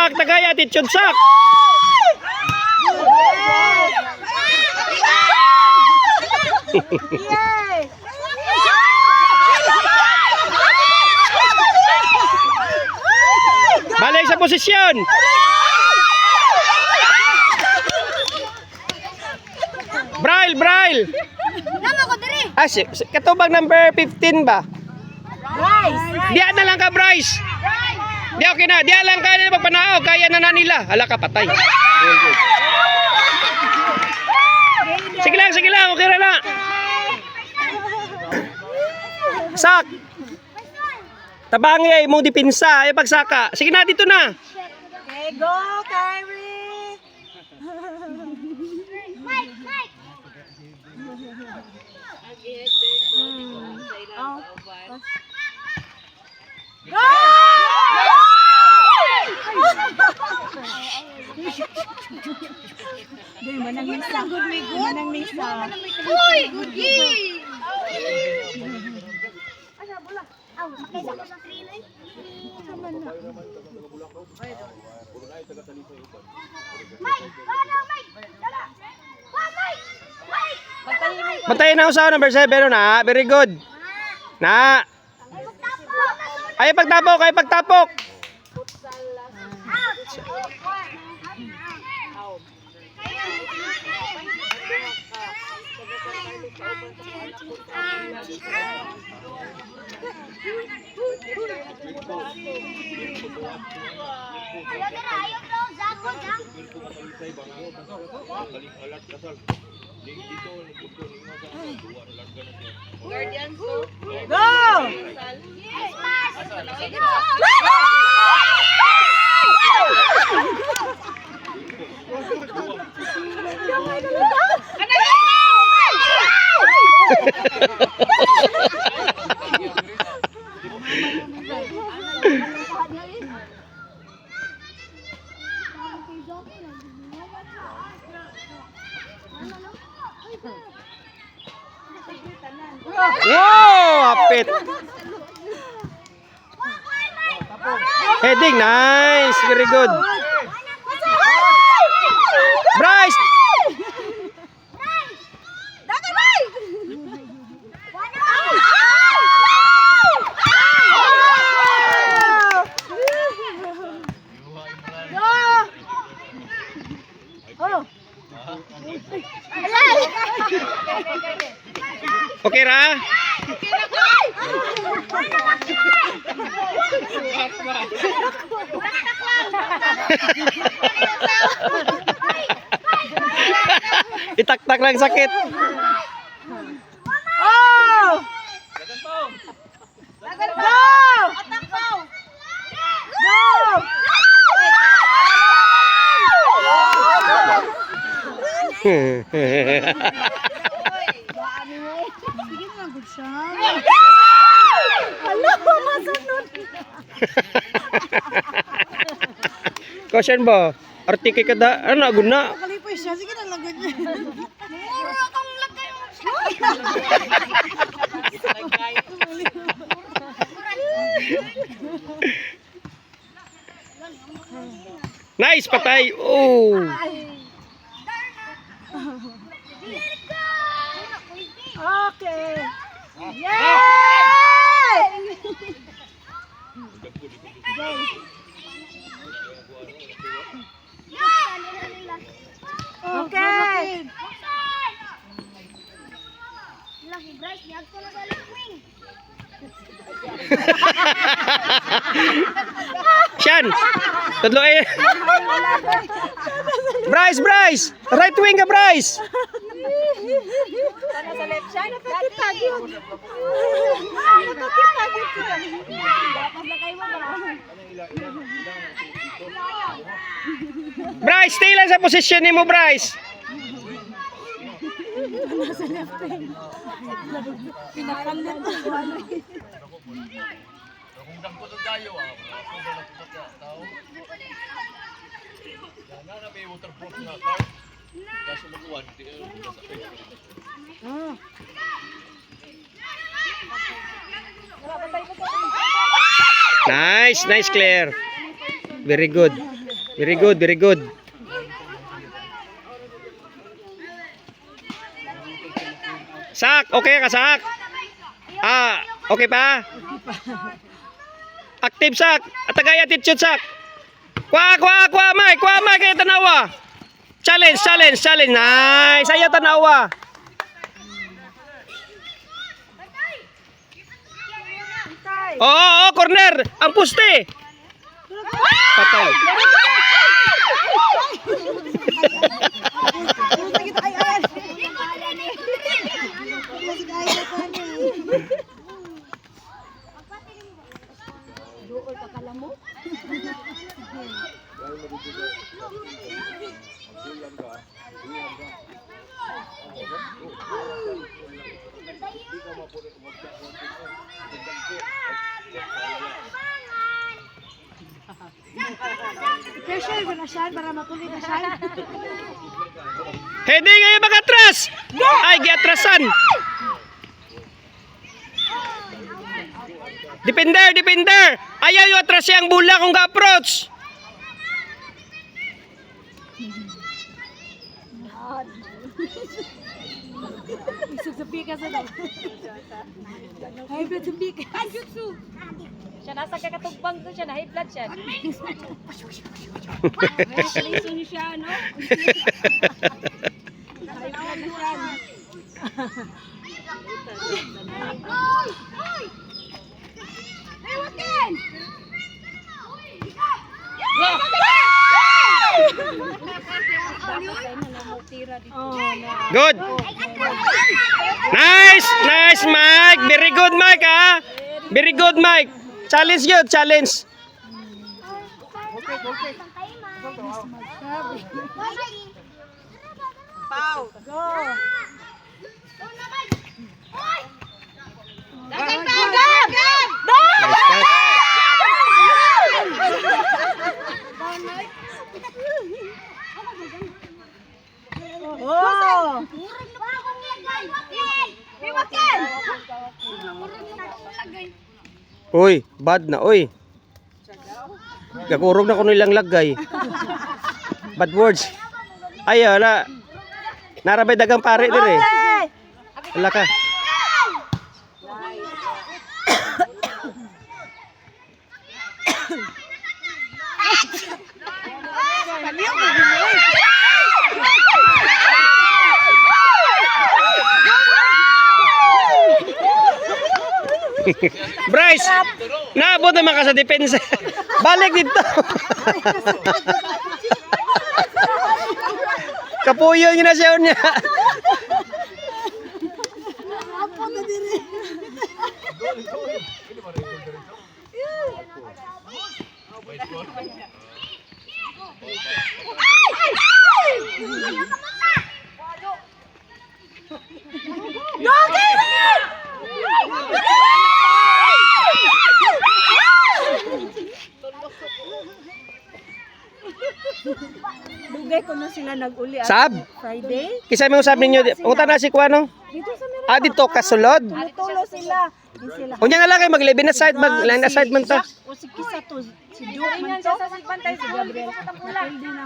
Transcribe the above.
sak, tagay attitude sak. Balik sa posisyon. Braille. Nama ko diri. Katubag number 15 ba? Bryce. Diya na lang ka, Bryce. Diya okay na. Diya lang ka na magpanao. Kaya na nila. Hala ka, patay. Sige lang. Okay na. Sak. Tabangi ay mong dipinsa. Ay pagsaka. Sige na, dito na. Okay, go, Kyrie. Mike. Go! Manang misa. Manang misa. Uy! Goodie! Asa, bola? Aw, makisa ko sa trilo eh. Mike! Mike! Dala! Mike! Bantayin na usaw number 7 na. Very good. Na. Ay pagtapok. Guardian ko. Go! Wow, hapit. Heading, nice. Very good. Bryce. Okay ra? Itaktak lang sakit. Oh! Go! Question ba? Artike kada ano guna? Kalipay siya, sige na lagyan niya. Muro akong lagay mo siya. Nice patay. Oh. Okay. Yay! Okay. Lagi Bryce, niag ko na sa wing. Sian. Tadlo eh. Bryce. Right wing ka, Bryce. Sana sa left side. Nakakitagid. Nakakitagid ko. Dapat na kayo ba? Bryce, stay lang sa posisyon ni mo, Bryce. Nasa left wing. Pinakalit. Nice, Claire. Very good. Very good, very good. Sak, okay ka, Sak? Ah, okay pa? Active, Sak. At tagay attitude, Sak. Kwa, Mike, kaya tanawa. Challenge. Nice, ayaw tanawa. Oo, corner. Ang puste. Patay. Pressure ko na siya para matuloy na siya. Heading ay mag-atras. Ay, giatrasan. Defender. Ayaw yung atras siyang bula kung ga-approach. Isog sa pika sa daw. High blood sa pika. Jutsu. Siya nasa kakatugbang doon siya, na-high blood siya. May kalisyon niya siya, no? High blood na siya. Good. Nice, Mike. Very good, Mike, ha? Very good, Mike. Challenge yun, challenge. Go. Nice catch. Oh! Uy, bad na, uy. Gakurog na ko nilang lagay. Bad words. Ay, wala. Narabay dagang pare dire. Wala ka. Bryce, naabot naman ka sa depensa. Balik dito. Kapuyo yun na siya niya. Dugay ko na sila nag-uli at Sab, Friday. kisay mo sabi ninyo, punta na si Kuano. Dito sa meron. Ah, dito kasulod. Tulo sila. Di sila. Unya nga lang kay mag-11 na side, mag-line aside man ta. O si Kisa to. Si Duke man Tingnan to. siya sa sigbantay, Si siguro, Gabriel. hindi ko pala. Napildi na